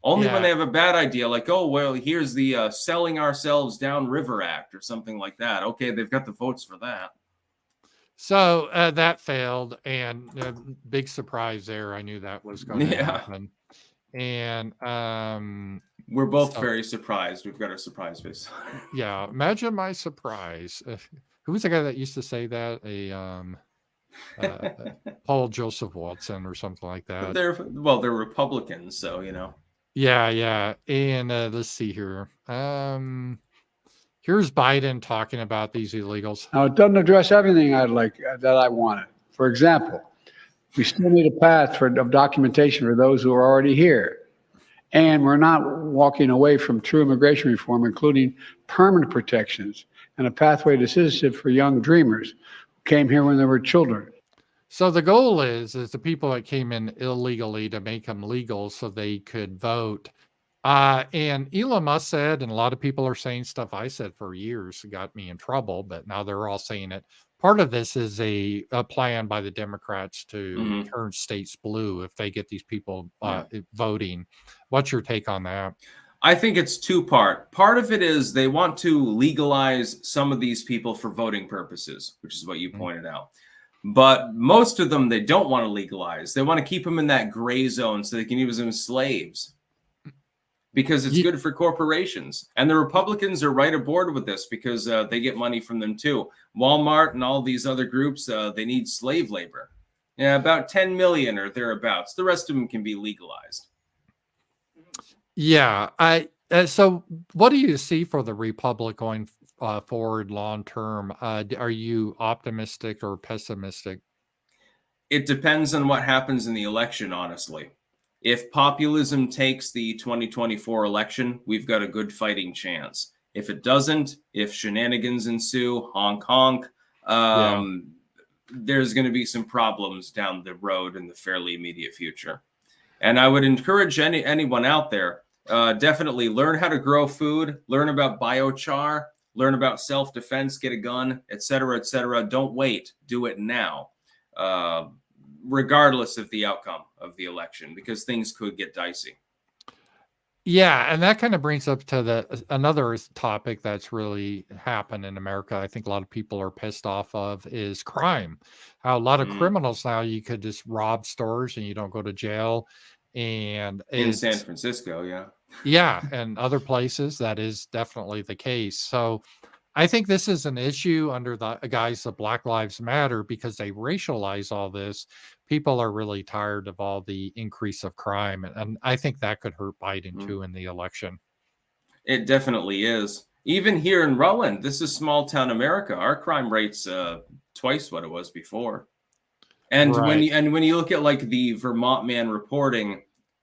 Only when they have a bad idea, like, oh, well, here's the Selling Ourselves Downriver Act or something like that. Okay, they've got the votes for that. So that failed, and big surprise there. I knew that was going to happen. And we're both very surprised. We've got our surprise face. Yeah, imagine my surprise. Who was the guy that used to say that? Paul Joseph Watson or something like that. They're Republicans, so you know. Yeah. And let's see here. Here's Biden talking about these illegals. Now, it doesn't address everything that I wanted. For example, we still need a path of documentation for those who are already here. And we're not walking away from true immigration reform, including permanent protections and a pathway to citizenship for young dreamers came here when they were children. So the goal is the people that came in illegally to make them legal so they could vote. And Elon Musk said, and a lot of people are saying stuff I said for years, got me in trouble, but now they're all saying it. Part of this is a plan by the Democrats to turn states blue if they get these people voting. What's your take on that? I think it's 2-part. Part of it is they want to legalize some of these people for voting purposes, which is what you pointed out. But most of them, they don't want to legalize. They want to keep them in that gray zone so they can use them as slaves because it's good for corporations. And the Republicans are right aboard with this because they get money from them too. Walmart and all these other groups, they need slave labor. Yeah, about 10 million or thereabouts. The rest of them can be legalized. Yeah, so what do you see for the Republic going forward long term? Are you optimistic or pessimistic? It depends on what happens in the election, honestly. If populism takes the 2024 election, we've got a good fighting chance. If it doesn't, if shenanigans ensue, honk honk, there's going to be some problems down the road in the fairly immediate future. And I would encourage anyone out there, definitely learn how to grow food, learn about biochar, learn about self-defense, get a gun, etc., etc. Don't wait. Do it now, regardless of the outcome of the election, because things could get dicey. Yeah, and that kind of brings up to another topic that's really happened in America. I think a lot of people are pissed off of is crime. How a lot of criminals now, you could just rob stores and you don't go to jail. And in San Francisco, yeah, and other places that is definitely the case. So I think this is an issue under the guise of Black Lives Matter because they racialize all this. People are really tired of all the increase of crime, and I think that could hurt Biden too in the election. It definitely is. Even here in Rutland, this is small town America. Our crime rate's twice what it was before. And when you look at like the Vermont man reporting,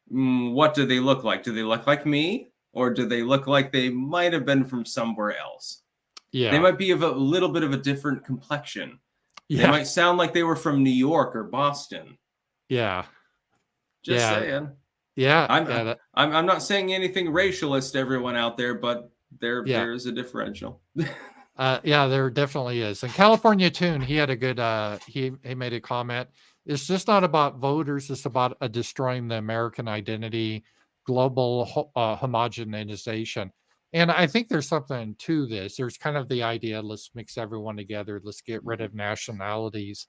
what do they look like? Do they look like me, or do they look like they might have been from somewhere else? Yeah, they might be of a little bit of a different complexion. Yeah. They might sound like they were from New York or Boston. Yeah, just saying. Yeah, I'm not saying anything racialist, everyone out there, but there is a differential. Yeah, there definitely is. And California Tune, he had a good he made a comment. It's just not about voters, it's about destroying the American identity, global homogenization. And I think there's something to this. There's kind of the idea, let's mix everyone together, let's get rid of nationalities.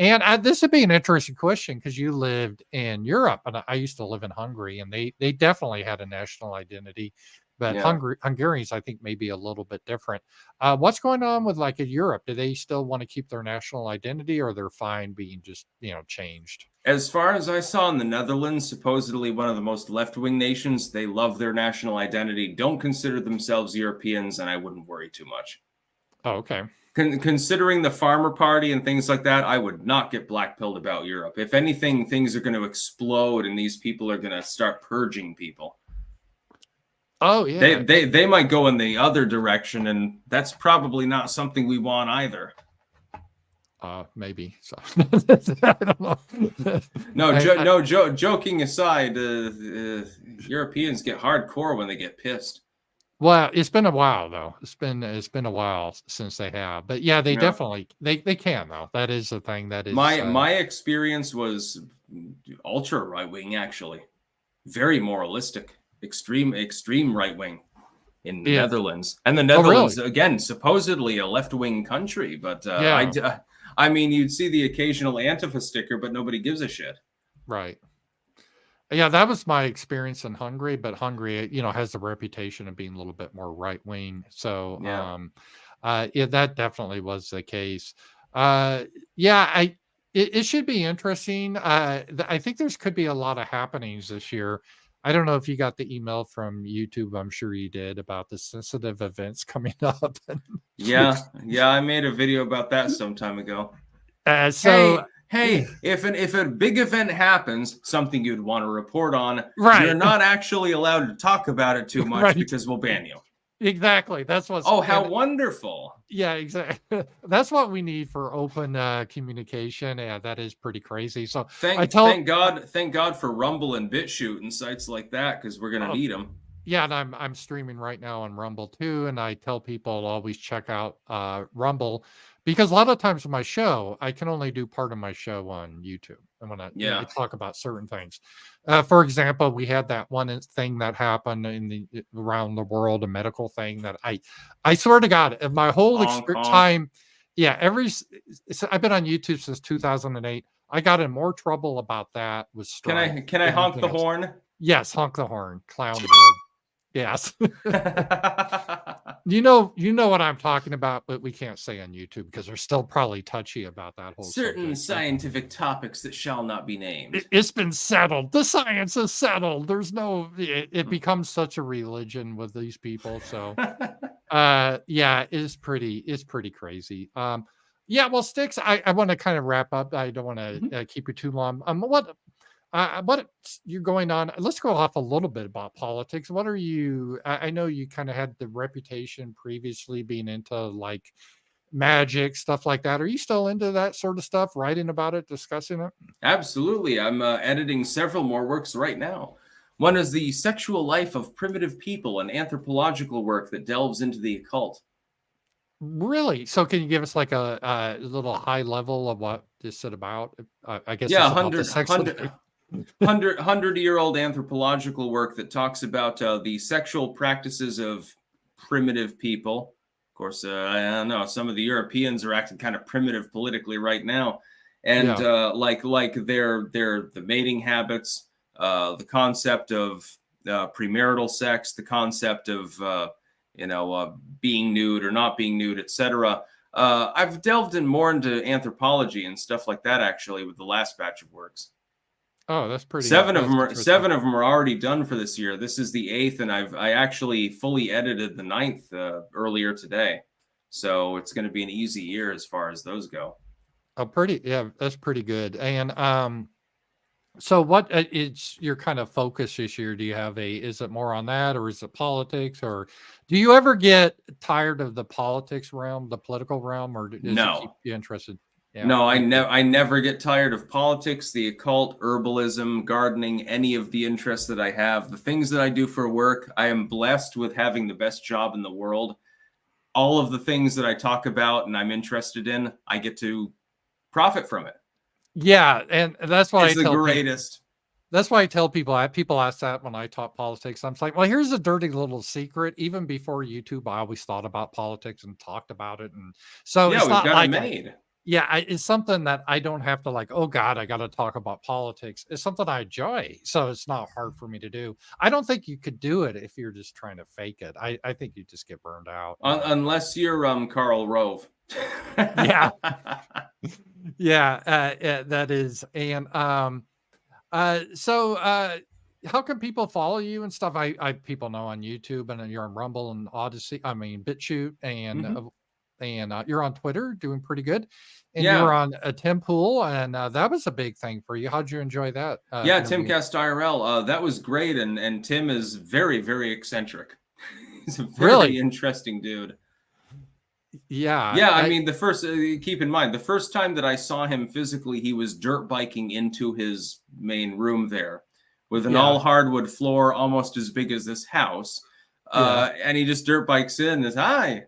And this would be an interesting question because you lived in Europe, and I used to live in Hungary, and they definitely had a national identity. But Hungarians, I think, may be a little bit different. What's going on with like in Europe? Do they still want to keep their national identity, or they're fine being just changed? As far as I saw in the Netherlands, supposedly one of the most left-wing nations, they love their national identity, don't consider themselves Europeans, and I wouldn't worry too much. Oh, okay. Considering the Farmer Party and things like that, I would not get black-pilled about Europe. If anything, things are going to explode, and these people are going to start purging people. Oh yeah, they might go in the other direction, and that's probably not something we want either. Maybe so. I don't know. Joking aside, Europeans get hardcore when they get pissed. Well, it's been a while though. It's been a while since they have, but yeah, they definitely they can though. That is the thing. That is my experience was ultra right wing, actually, very moralistic. Extreme right wing in the Netherlands, and the Netherlands again, supposedly a left wing country, but I mean, you'd see the occasional Antifa sticker, but nobody gives a shit. Right. Yeah, that was my experience in Hungary, but Hungary, has a reputation of being a little bit more right wing. So, that definitely was the case. It should be interesting. I think could be a lot of happenings this year. I don't know if you got the email from YouTube. I'm sure you did about the sensitive events coming up. Yeah, I made a video about that some time ago. Hey, if a big event happens, something you'd want to report on, you're not actually allowed to talk about it too much because we'll ban you. Exactly. That's what's. Oh, how wonderful! Yeah, exactly. That's what we need for open communication. Yeah, that is pretty crazy. So thank God for Rumble and BitChute and sites like that, because we're gonna need them. Yeah, and I'm streaming right now on Rumble too, and I tell people always check out Rumble, because a lot of times in my show, I can only do part of my show on YouTube. And when I talk about certain things, for example, we had that one thing that happened around the world, a medical thing that I swear to God, my whole time, I've been on YouTube since 2008. I got in more trouble about that. Can I honk the horn? Yes, honk the horn, clown world. Yes. You know what I'm talking about, but we can't say on YouTube because they're still probably touchy about that whole certain scientific topics that shall not be named. It's been settled. The science is settled. There's no it becomes such a religion with these people. So it's pretty crazy. Well, Styx, I want to kind of wrap up. I don't want to keep you too long. What you're going on? Let's go off a little bit about politics. What are you? I know you kind of had the reputation previously being into like magic, stuff like that. Are you still into that sort of stuff? Writing about it, discussing it? Absolutely. I'm editing several more works right now. One is the sexual life of primitive people, an anthropological work that delves into the occult. Really? So can you give us like a little high level of what this is about? I guess. Yeah, 100-year-old anthropological work that talks about the sexual practices of primitive people. Of course, I don't know. Some of the Europeans are acting kind of primitive politically right now, and like the mating habits, the concept of premarital sex, the concept of being nude or not being nude, etc. I've delved in more into anthropology and stuff like that, actually, with the last batch of works. Oh, that's pretty. Seven of them are already done for this year. This is the 8th, and I actually fully edited the 9th earlier today. So it's going to be an easy year as far as those go. That's pretty good. And so what is your kind of focus this year? Do you have is it more on that, or is it politics, or do you ever get tired of the politics realm, the political realm, or does it keep you interested? Yeah, no, I never get tired of politics, the occult, herbalism, gardening, any of the interests that I have, the things that I do for work. I am blessed with having the best job in the world. All of the things that I talk about and I'm interested in, I get to profit from it. Yeah, and that's why it's the greatest. That's why I tell people. People ask that when I talk politics. I'm like, well, here's a dirty little secret. Even before YouTube, I always thought about politics and talked about it, and so yeah, it's not got like it made. It's something that I don't have to like, oh God, I got to talk about politics. It's something I enjoy. So it's not hard for me to do. I don't think you could do it if you're just trying to fake it. I think you just get burned out. Unless you're Karl Rove. Yeah. That is. And so how can people follow you and stuff? I people know on YouTube, and you're on Rumble and Odyssey. I mean, BitChute, and you're on Twitter doing pretty good. And you were on a Tim Pool, and that was a big thing for you. How'd you enjoy that? Timcast IRL. That was great. And Tim is very, very eccentric. He's a very interesting dude. Yeah. I mean, keep in mind, the first time that I saw him physically, he was dirt biking into his main room there with an all hardwood floor, almost as big as this house. And he just dirt bikes in and says, hi.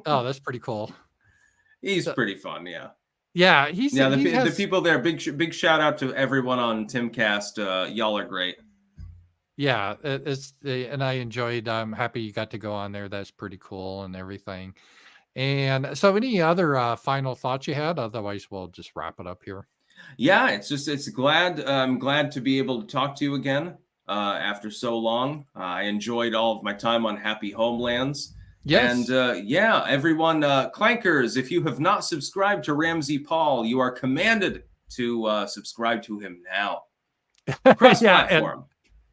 Oh, that's pretty cool. He's pretty fun. The people there, big shout out to everyone on Timcast. Y'all are great. And I enjoyed. I'm happy you got to go on there. That's pretty cool and everything. And so, any other final thoughts you had? Otherwise, we'll just wrap it up here. I'm glad to be able to talk to you again after so long. I enjoyed all of my time on Happy Homelands. Yes. And everyone, clankers, if you have not subscribed to Ramsey Paul, you are commanded to subscribe to him now. Cross-platform.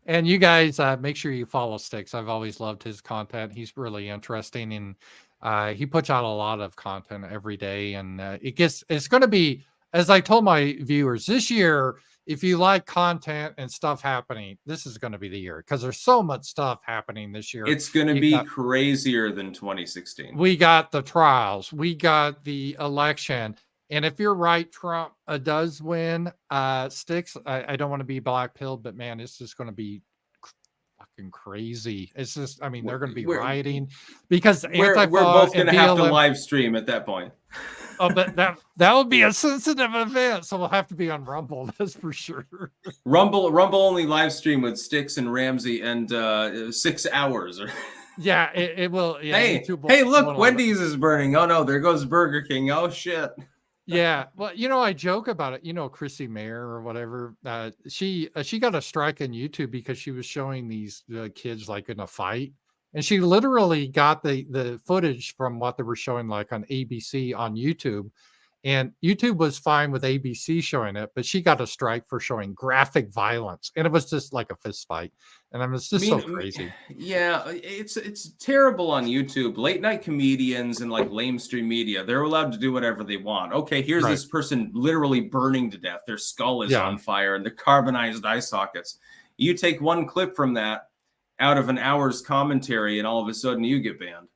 And you guys, make sure you follow Styx. I've always loved his content. He's really interesting, and he puts out a lot of content every day. And it's going to be, as I told my viewers this year, if you like content and stuff happening, this is going to be the year, because there's so much stuff happening this year. It's going to be crazier than 2016. We got the trials, we got the election. And if you're right, Trump does win. Styx, I don't want to be black-pilled, but man, it's just going to be fucking crazy. It's just, I mean, they're going to be rioting because we're both going to have to live stream at that point. Oh, but that would be a sensitive event, so we'll have to be on Rumble. That's for sure. Rumble only live stream with Styx and Ramsey, and 6 hours. Yeah, it will. Yeah, hey, look, Wendy's is burning. Oh no, there goes Burger King. Oh shit. Yeah, well, I joke about it. Chrissy Mayer or whatever. She got a strike on YouTube because she was showing these kids like in a fight. And she literally got the footage from what they were showing like on ABC on YouTube. And YouTube was fine with ABC showing it, but she got a strike for showing graphic violence. And it was just like a fist fight. And it's just so crazy. Yeah, it's terrible on YouTube. Late night comedians and like lamestream media, they're allowed to do whatever they want. Okay, here's this person literally burning to death. Their skull is on fire and the carbonized eye sockets. You take one clip from that out of an hour's commentary and all of a sudden you get banned.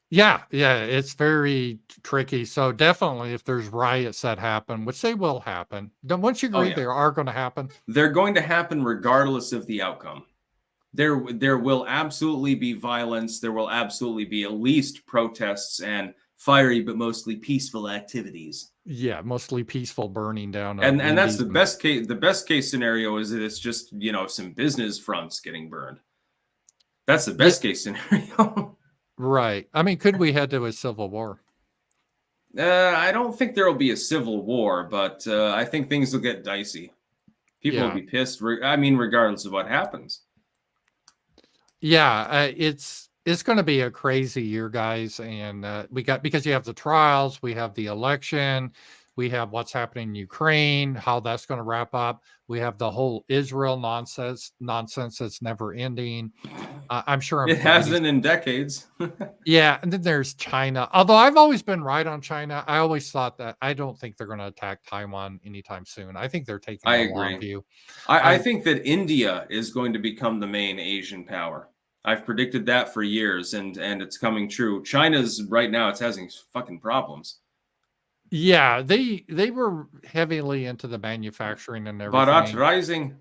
Yeah, it's very tricky. So definitely if there's riots that happen, which they will happen, then once you agree they are going to happen. They're going to happen regardless of the outcome. There will absolutely be violence. There will absolutely be at least protests and fiery but mostly peaceful activities. Yeah, mostly peaceful burning down. And that's the best case. The best case scenario is that it's just, some business fronts getting burned. That's the best case scenario. Right. I mean, could we head to a civil war? I don't think there will be a civil war, but I think things will get dicey. People will be pissed. Regardless of what happens. Yeah, It's going to be a crazy year, guys. And because you have the trials, we have the election, we have what's happening in Ukraine, how that's going to wrap up. We have the whole Israel nonsense that's never ending. I'm sure it hasn't in decades. Yeah, and then there's China. Although I've always been right on China, I always thought that I don't think they're going to attack Taiwan anytime soon. I think they're taking a long view. I think that India is going to become the main Asian power. I've predicted that for years, and it's coming true. China's right now, it's having fucking problems. Yeah, they were heavily into the manufacturing and everything. Bharat Rising.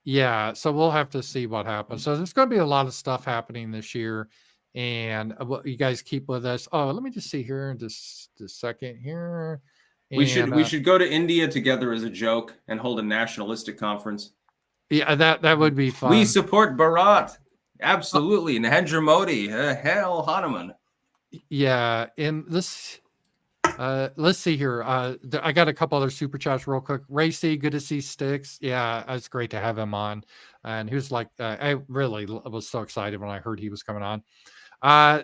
Yeah, so we'll have to see what happens. So there's going to be a lot of stuff happening this year, and you guys keep with us. Oh, let me just see here in just a second here. And, we should go to India together as a joke and hold a nationalistic conference. Yeah, that would be fun. We support Bharat. Absolutely. Narendra Modi. Hell, Hanuman. Yeah, and this let's see here. I got a couple other super chats real quick. Racy, good to see Styx. Yeah, it's great to have him on. And he was like, I really was so excited when I heard he was coming on.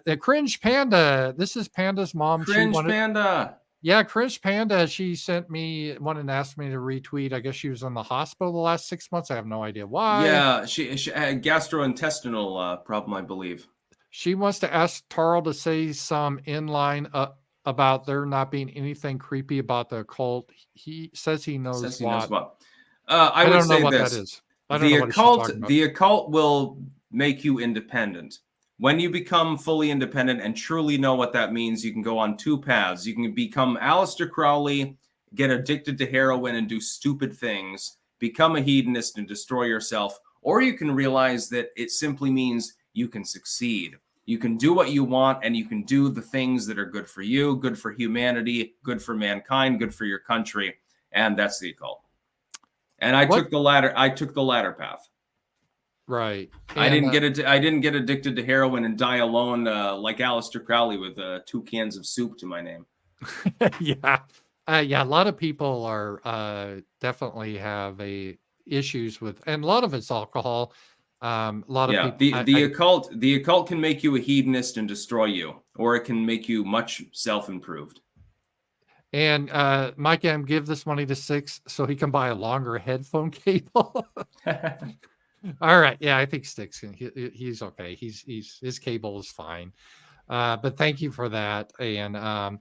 The Cringe Panda. This is Panda's mom. Panda. Yeah, Cringe Panda. She sent me one and asked me to retweet. I guess she was in the hospital the last 6 months. I have no idea why. Yeah, she had gastrointestinal problem, I believe. She wants to ask Tarl to say some inline about there not being anything creepy about the occult. He says he knows what. I would don't know say what this. That is. The occult will make you independent. When you become fully independent and truly know what that means, you can go on two paths. You can become Aleister Crowley, get addicted to heroin and do stupid things, become a hedonist and destroy yourself, or you can realize that it simply means you can succeed. You can do what you want, and you can do the things that are good for you, good for humanity, good for mankind, good for your country, and that's the occult. And I took the latter path. Right. And, I didn't get addicted to heroin and die alone like Aleister Crowley with 2 cans of soup to my name. Yeah. A lot of people are definitely have issues with, and a lot of it's alcohol. A lot of people. The occult can make you a hedonist and destroy you, or it can make you much self-improved. And Mike M, give this money to Styx so he can buy a longer headphone cable. All right, yeah, I think Styx he's okay. His cable is fine. But thank you for that. And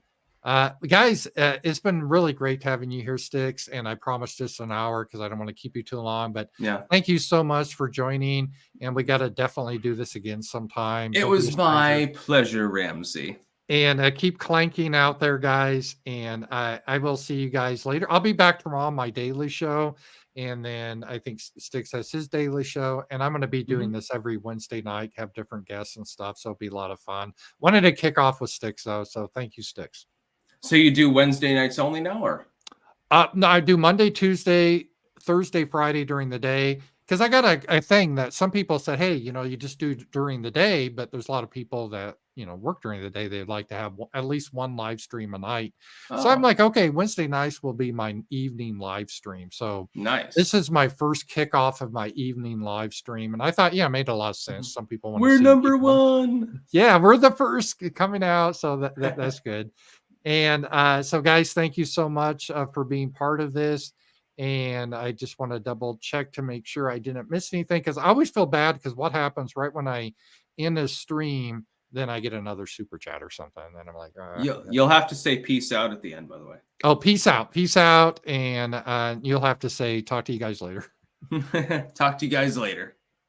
guys, it's been really great having you here, Styx. And I promised just an hour because I don't want to keep you too long. But yeah, thank you so much for joining. And we got to definitely do this again sometime. It was my pleasure, Ramsey. And keep clanking out there, guys. And I will see you guys later. I'll be back tomorrow on my daily show. And then I think Styx has his daily show. And I'm going to be doing this every Wednesday night, have different guests and stuff. So it'll be a lot of fun. Wanted to kick off with Styx, though. So thank you, Styx. So you do Wednesday nights only now, or? No, I do Monday, Tuesday, Thursday, Friday during the day. Because I got a thing that some people said, hey, you just do during the day. But there's a lot of people that, work during the day. They'd like to have at least one live stream a night. Oh. So I'm like, okay, Wednesday nights will be my evening live stream. So nice. This is my first kickoff of my evening live stream. And I thought, it made a lot of sense. Some people want to see we're number one. Yeah, we're the first coming out. So that's good. And so, guys, thank you so much for being part of this. And I just want to double check to make sure I didn't miss anything, because I always feel bad because what happens right when I end a stream, then I get another super chat or something. And then I'm like, you'll have to say peace out at the end, by the way. Oh, peace out. And you'll have to say, talk to you guys later. Talk to you guys later.